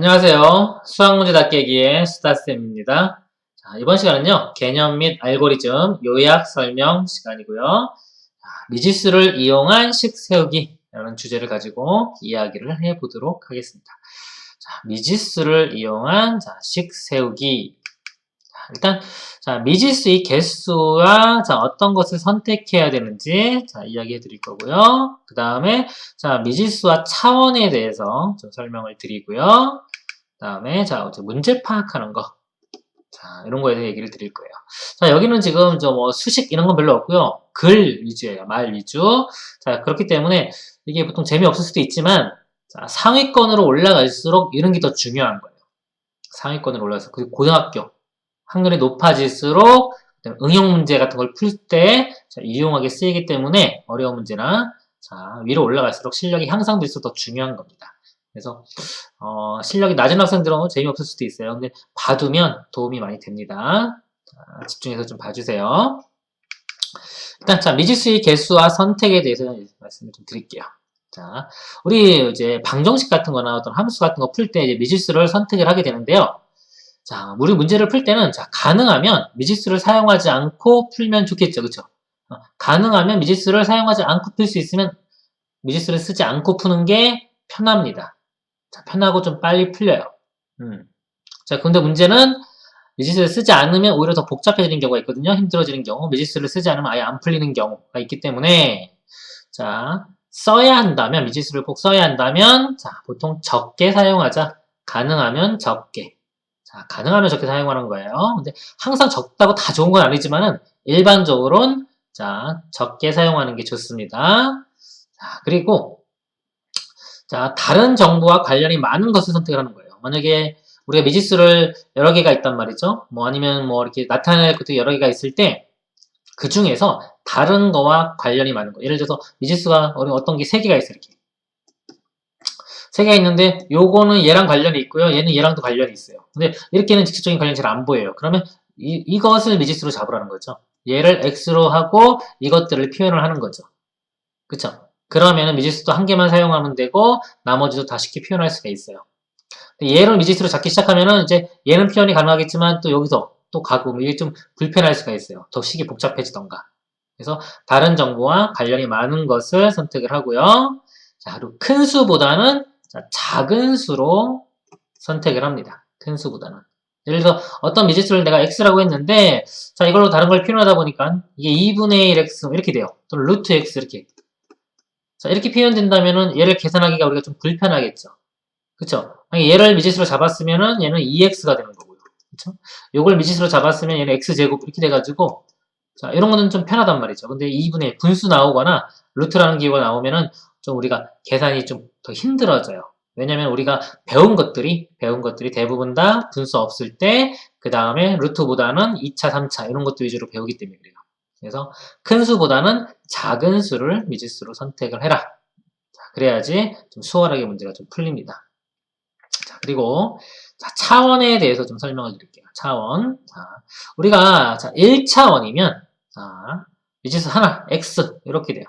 안녕하세요. 수학문제 닫깨기의 수다쌤입니다. 자, 이번 시간은요, 개념 및 알고리즘 요약 설명 시간이고요. 미지수를 이용한 식 세우기라는 주제를 가지고 이야기를 해보도록 하겠습니다. 자, 미지수를 이용한 식 세우기. 일단 미지수의 개수와 어떤 것을 선택해야 되는지 이야기해 드릴 거고요. 그 다음에 미지수와 차원에 대해서 좀 설명을 드리고요. 그 다음에 문제 파악하는 거, 이런 거에 대해 얘기를 드릴 거예요. 여기는 지금 수식 이런 건 별로 없고요. 글 위주예요. 말 위주. 그렇기 때문에 이게 보통 재미없을 수도 있지만 상위권으로 올라갈수록 이런 게 더 중요한 거예요. 상위권으로 올라가서 그리고 고등학교 학년이 높아질수록 응용 문제 같은 걸 풀 때 유용하게 쓰이기 때문에 어려운 문제나 위로 올라갈수록 실력이 향상될수록 더 중요한 겁니다. 그래서 실력이 낮은 학생들은 재미없을 수도 있어요. 근데 봐두면 도움이 많이 됩니다. 집중해서 좀 봐주세요. 일단 미지수의 개수와 선택에 대해서 말씀을 좀 드릴게요. 우리 이제 방정식 같은 거나 어떤 함수 같은 거 풀 때 미지수를 선택을 하게 되는데요. 우리 문제를 풀 때는 가능하면 미지수를 사용하지 않고 풀면 좋겠죠. 그쵸? 가능하면 미지수를 사용하지 않고 풀 수 있으면 미지수를 쓰지 않고 푸는 게 편합니다. 편하고 좀 빨리 풀려요. 근데 문제는 미지수를 쓰지 않으면 오히려 더 복잡해지는 경우가 있거든요. 힘들어지는 경우. 미지수를 쓰지 않으면 아예 안 풀리는 경우가 있기 때문에 써야 한다면, 미지수를 꼭 써야 한다면 보통 적게 사용하자. 가능하면 적게. 가능하면 적게 사용하는 거예요. 근데 항상 적다고 다 좋은 건 아니지만은 일반적으로는 적게 사용하는 게 좋습니다. 그리고 다른 정보와 관련이 많은 것을 선택을 하는 거예요. 만약에 우리가 미지수를 여러 개가 있단 말이죠. 아니면 이렇게 나타낼 것도 여러 개가 있을 때 그 중에서 다른 거와 관련이 많은 거. 예를 들어서 미지수가 어떤 게 세 개가 있어요. 이렇게. 세 개가 있는데 요거는 얘랑 관련이 있고요. 얘는 얘랑도 관련이 있어요. 근데 이렇게는 직접적인 관련이 잘 안 보여요. 그러면 이것을 미지수로 잡으라는 거죠. 얘를 x로 하고 이것들을 표현을 하는 거죠. 그쵸? 그러면은 미지수도 한 개만 사용하면 되고 나머지도 다 쉽게 표현할 수가 있어요. 얘를 미지수로 잡기 시작하면은 이제 얘는 표현이 가능하겠지만 또 여기서 또 가고 이게 좀 불편할 수가 있어요. 더 식이 복잡해지던가. 그래서 다른 정보와 관련이 많은 것을 선택을 하고요. 그리고 큰 수보다는 작은 수로 선택을 합니다. 큰 수보다는. 예를 들어 어떤 미지수를 내가 x라고 했는데 이걸로 다른 걸 표현하다 보니까 이게 2분의 1x 이렇게 돼요. 또는 루트 x 이렇게. 이렇게 표현된다면은 얘를 계산하기가 우리가 좀 불편하겠죠. 그쵸? 얘를 미지수로 잡았으면은 얘는 2x가 되는 거고요. 그쵸? 요걸 미지수로 잡았으면 얘는 x제곱 이렇게 돼가지고 이런 거는 좀 편하단 말이죠. 근데 2분의 분수 나오거나 루트라는 기호가 나오면은 좀 우리가 계산이 좀 더 힘들어져요. 왜냐면 우리가 배운 것들이 대부분 다 분수 없을 때 그 다음에 루트보다는 2차, 3차 이런 것들 위주로 배우기 때문에 그래요. 그래서 큰 수보다는 작은 수를 미지수로 선택을 해라. 그래야지 좀 수월하게 문제가 좀 풀립니다. 그리고 차원에 대해서 좀 설명을 드릴게요. 차원. 우리가 1차원이면 미지수 하나, x 이렇게 돼요.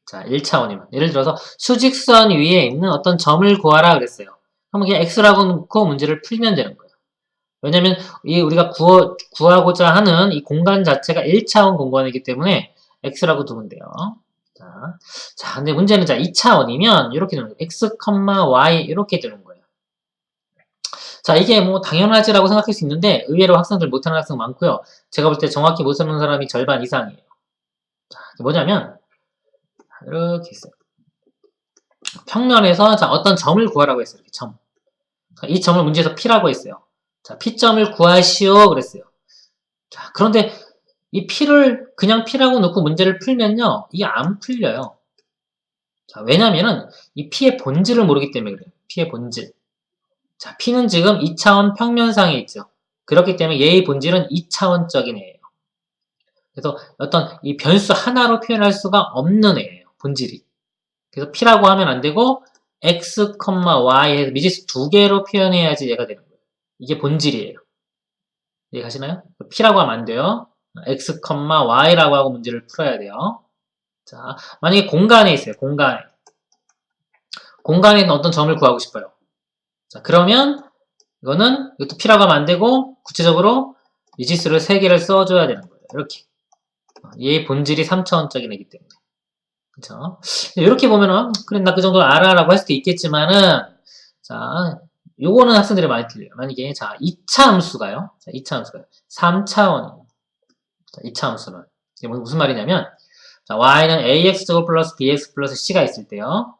1차원이면 예를 들어서 수직선 위에 있는 어떤 점을 구하라 그랬어요. 그럼 그냥 x라고 놓고 문제를 풀면 되는 거예요. 왜냐면 우리가 구하고자 하는 이 공간 자체가 1차원 공간이기 때문에 x라고 두면 돼요. 근데 문제는 2차원이면 이렇게 되는 거예요. x, y 이렇게 되는 거예요. 이게 당연하지라고 생각할 수 있는데 의외로 학생들 못하는 학생 많고요. 제가 볼 때 정확히 못 쓰는 사람이 절반 이상이에요. 뭐냐면 이렇게 있어요. 평면에서 어떤 점을 구하라고 했어요. 이렇게 점. 이 점을 문제에서 P라고 했어요. P점을 구하시오 그랬어요. 그런데 이 P를 그냥 P라고 놓고 문제를 풀면요. 이게 안 풀려요. 왜냐면은 이 P의 본질을 모르기 때문에 그래요. P의 본질. P는 지금 2차원 평면상에 있죠. 그렇기 때문에 얘의 본질은 2차원적인 애예요. 그래서 어떤 이 변수 하나로 표현할 수가 없는 애예요. 본질이. 그래서 P라고 하면 안 되고 x, y 해서 미지수 두 개로 표현해야지 얘가 되는 거예요. 이게 본질이에요. 이해가시나요? P라고 하면 안 돼요. x, y라고 하고 문제를 풀어야 돼요. 만약에 공간에 있어요. 공간에 있는 어떤 점을 구하고 싶어요. 자, 그러면 이거는 이것도 P라고 하면 안 되고 구체적으로 미지수를 3개를 써줘야 되는 거예요. 이렇게. 얘의 본질이 3차원적인 애기 때문에. 그쵸? 이렇게 보면은, 그래, 나 그 정도 알아 라고 할 수도 있겠지만은, 자, 요거는 학생들이 많이 틀려요. 만약에, 자, 2차 함수가요. 자, 2차 함수가요. 3차원이에요. 자, 2차 함수는. 이게 무슨 말이냐면, 자, y는 ax제곱 플러스 bx 플러스 c가 있을 때요.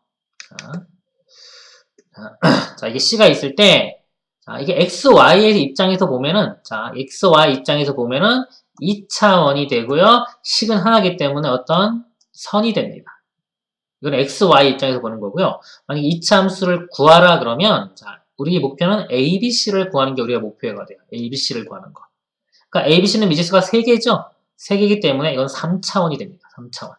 자, 이게 c가 있을 때, 자, 이게 xy의 입장에서 보면은, 자, xy 입장에서 보면은 2차원이 되고요. 식은 하나이기 때문에 어떤 선이 됩니다. 이건 xy 입장에서 보는 거고요. 만약에 2차 함수를 구하라 그러면, 자, 우리 목표는 abc를 구하는 게 우리가 목표가 돼요. abc를 구하는 거. 그러니까 abc는 미지수가 3개죠? 3개이기 때문에 이건 3차원이 됩니다. 3차원.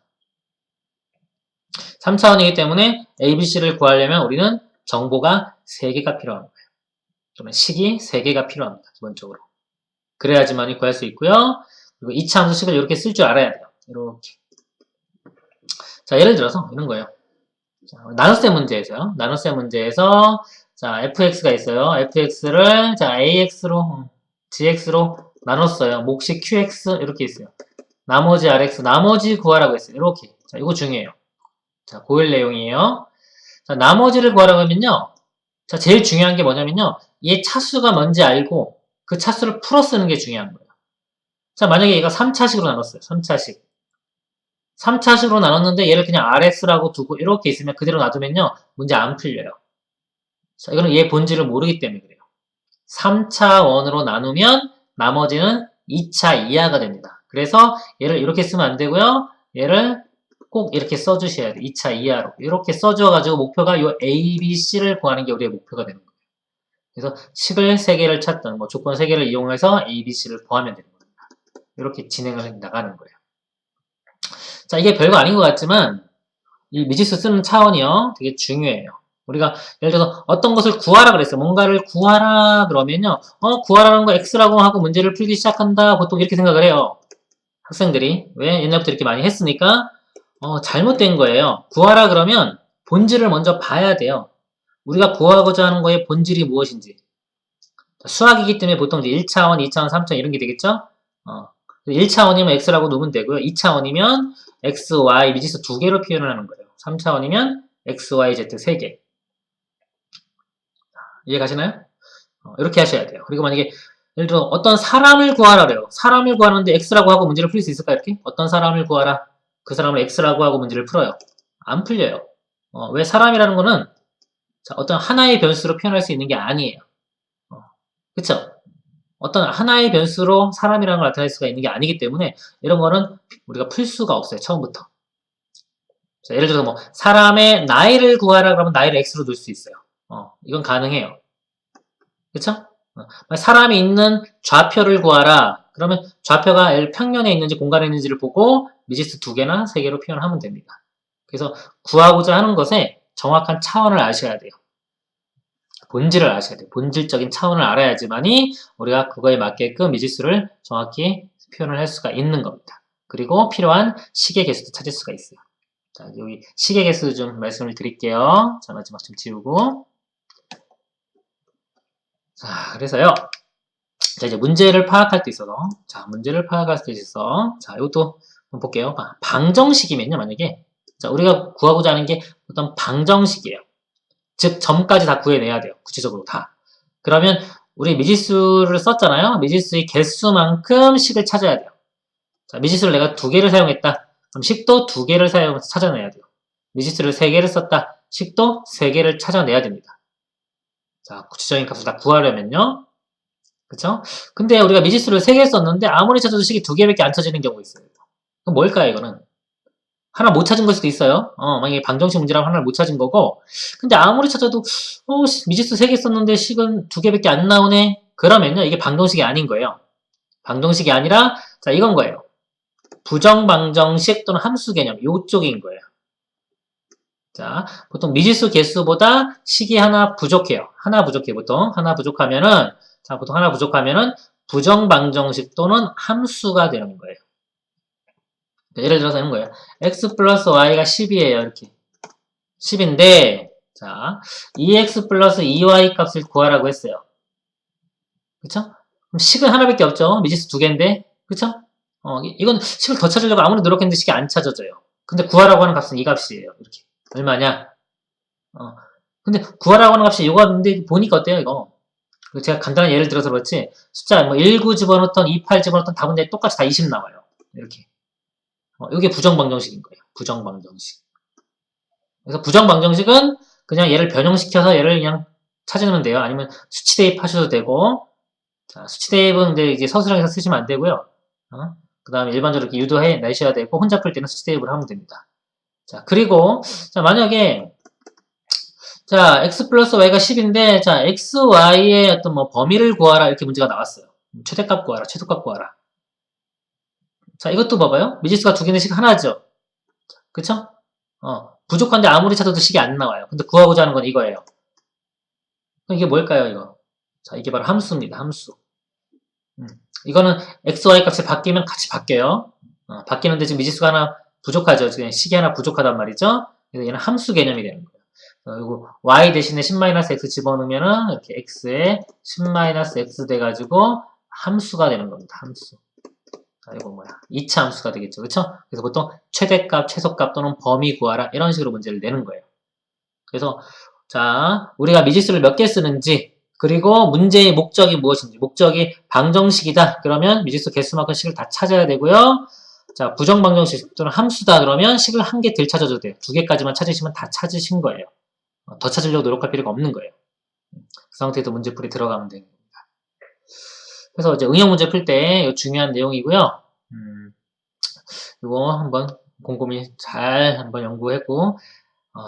3차원이기 때문에 abc를 구하려면 우리는 정보가 3개가 필요한 거예요. 또는 식이 3개가 필요합니다. 기본적으로. 그래야지만이 구할 수 있고요. 그리고 2차 함수식을 이렇게 쓸 줄 알아야 돼요. 이렇게. 자, 예를 들어서 이런 거예요. 자, 나눗셈 문제에서요. 나눗셈 문제에서 자, fx가 있어요. fx를 자, ax로 gx로 나눴어요. 몫이 qx 이렇게 있어요. 나머지 rx 나머지 구하라고 했어요. 이렇게. 자, 이거 중요해요. 자, 고일 내용이에요. 자, 나머지를 구하라고 하면요. 자, 제일 중요한 게 뭐냐면요. 얘 차수가 뭔지 알고 그 차수를 풀어 쓰는 게 중요한 거예요. 자, 만약에 얘가 3차식으로 나눴어요. 3차식. 3차식으로 나눴는데 얘를 그냥 RX라고 두고 이렇게 있으면 그대로 놔두면요. 문제 안 풀려요. 자, 이거는 얘 본질을 모르기 때문에 그래요. 3차원으로 나누면 나머지는 2차 이하가 됩니다. 그래서 얘를 이렇게 쓰면 안 되고요. 얘를 꼭 이렇게 써주셔야 돼요. 2차 이하로. 이렇게 써줘가지고 목표가 이 A, B, C를 구하는 게 우리의 목표가 되는 거예요. 그래서 식을 3개를 찾던 뭐 조건 3개를 이용해서 A, B, C를 구하면 되는 겁니다. 이렇게 진행을 해 나가는 거예요. 자, 이게 별거 아닌 것 같지만 이 미지수 쓰는 차원이요. 되게 중요해요. 우리가 예를 들어서 어떤 것을 구하라 그랬어요. 뭔가를 구하라 그러면요. 구하라는 거 X라고 하고 문제를 풀기 시작한다. 보통 이렇게 생각을 해요. 학생들이. 왜? 옛날부터 이렇게 많이 했으니까 잘못된 거예요. 구하라 그러면 본질을 먼저 봐야 돼요. 우리가 구하고자 하는 거의 본질이 무엇인지. 수학이기 때문에 보통 이제 1차원, 2차원, 3차원 이런 게 되겠죠? 1차원이면 x라고 놓으면 되고요. 2차원이면 x, y 미지수 2개로 표현을 하는 거예요. 3차원이면 x, y, z 3개. 이해 가시나요? 이렇게 하셔야 돼요. 그리고 만약에 예를 들어 어떤 사람을 구하라 그래요. 사람을 구하는데 x라고 하고 문제를 풀 수 있을까 이렇게? 어떤 사람을 구하라. 그 사람을 x라고 하고 문제를 풀어요. 안 풀려요. 왜 사람이라는 거는 자, 어떤 하나의 변수로 표현할 수 있는 게 아니에요. 그쵸? 어떤 하나의 변수로 사람이라는 걸 나타낼 수가 있는 게 아니기 때문에 이런 거는 우리가 풀 수가 없어요. 처음부터. 자, 예를 들어서 뭐 사람의 나이를 구하라 그러면 나이를 x로 둘 수 있어요. 이건 가능해요. 그쵸? 사람이 있는 좌표를 구하라. 그러면 좌표가 평면에 있는지 공간에 있는지를 보고 미지수 2개나 3개로 표현하면 됩니다. 그래서 구하고자 하는 것에 정확한 차원을 아셔야 돼요. 본질을 아셔야 돼요. 본질적인 차원을 알아야지만이 우리가 그거에 맞게끔 미지수를 정확히 표현을 할 수가 있는 겁니다. 그리고 필요한 식의 개수도 찾을 수가 있어요. 자, 여기 식의 개수 좀 말씀을 드릴게요. 자, 마지막 좀 지우고. 자, 그래서요. 자, 이제 문제를 파악할 때 있어서. 자, 문제를 파악할 때 있어서. 자, 이것도 한번 볼게요. 방정식이면요, 만약에. 자, 우리가 구하고자 하는 게 어떤 방정식이에요. 즉 점까지 다 구해내야 돼요. 구체적으로 다. 그러면 우리 미지수를 썼잖아요. 미지수의 개수만큼 식을 찾아야 돼요. 자, 미지수를 내가 2개를 사용했다. 그럼 식도 2개를 사용해서 찾아내야 돼요. 미지수를 3개를 썼다. 식도 3개를 찾아내야 됩니다. 자, 구체적인 값을 다 구하려면요. 그쵸? 근데 우리가 미지수를 3개 썼는데 아무리 찾아도 식이 2개밖에 안 찾아지는 경우가 있어요. 그럼 뭘까요, 이거는? 하나 못 찾은 걸 수도 있어요. 만약에 방정식 문제라면 하나를 못 찾은 거고. 근데 아무리 찾아도, 미지수 3개 썼는데 식은 2개밖에 안 나오네? 그러면요, 이게 방정식이 아닌 거예요. 방정식이 아니라, 자, 이건 거예요. 부정방정식 또는 함수 개념, 요쪽인 거예요. 자, 보통 미지수 개수보다 식이 하나 부족해요. 하나 부족해, 보통. 하나 부족하면은, 자, 보통 하나 부족하면은, 부정방정식 또는 함수가 되는 거예요. 예를 들어서 이런 거예요. x 플러스 y가 10이에요. 이렇게. 10인데, 자, 2x 플러스 2y 값을 구하라고 했어요. 그쵸? 그럼 식은 하나밖에 없죠. 미지수 두 개인데. 그쵸? 이건 식을 더 찾으려고 아무리 노력했는데 식이 안 찾아져요. 근데 구하라고 하는 값은 이 값이에요. 이렇게. 얼마냐? 근데 구하라고 하는 값이 이거인데 보니까 어때요, 이거? 제가 간단한 예를 들어서 그렇지, 숫자 뭐 19 집어넣던 28 집어넣던 답은 똑같이 다 20 나와요. 이렇게. 이게 부정방정식인 거예요. 부정방정식. 그래서 부정방정식은 그냥 얘를 변형시켜서 얘를 그냥 찾으면 돼요. 아니면 수치 대입하셔도 되고, 자, 수치 대입은 근데 이제 서술형에서 쓰시면 안 되고요. 그 다음에 일반적으로 이렇게 유도해 내셔야 되고, 혼자 풀 때는 수치 대입을 하면 됩니다. 자, 그리고, 자, 만약에, 자, x 플러스 y가 10인데, 자, x, y의 어떤 뭐 범위를 구하라 이렇게 문제가 나왔어요. 최대값 구하라, 최소값 구하라. 자, 이것도 봐봐요. 미지수가 두 개인데 식 하나죠. 그쵸? 부족한데 아무리 찾아도 식이 안 나와요. 근데 구하고자 하는 건 이거예요. 그럼 이게 뭘까요, 이거? 자, 이게 바로 함수입니다, 함수. 이거는 x, y 값이 바뀌면 같이 바뀌어요. 바뀌는데 지금 미지수가 하나 부족하죠. 지금 식이 하나 부족하단 말이죠. 그래서 얘는 함수 개념이 되는 거예요. 그리고 y 대신에 10-x 집어넣으면은 이렇게 x에 10-x 돼가지고 함수가 되는 겁니다. 함수. 이거 뭐야? 2차 함수가 되겠죠. 그쵸? 그래서 보통 최대값, 최소값 또는 범위 구하라 이런 식으로 문제를 내는 거예요. 그래서 자, 우리가 미지수를 몇 개 쓰는지 그리고 문제의 목적이 무엇인지 목적이 방정식이다. 그러면 미지수 개수만큼 식을 다 찾아야 되고요. 자, 부정방정식 또는 함수다. 그러면 식을 한 개 덜 찾아줘도 돼요. 두 개까지만 찾으시면 다 찾으신 거예요. 더 찾으려고 노력할 필요가 없는 거예요. 그 상태에서 문제풀이 들어가면 됩니다. 그래서 이제 응용 문제 풀 때 중요한 내용이고요. 이거 한번 곰곰이 잘 한번 연구하고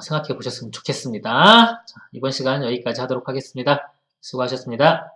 생각해 보셨으면 좋겠습니다. 자, 이번 시간 여기까지 하도록 하겠습니다. 수고하셨습니다.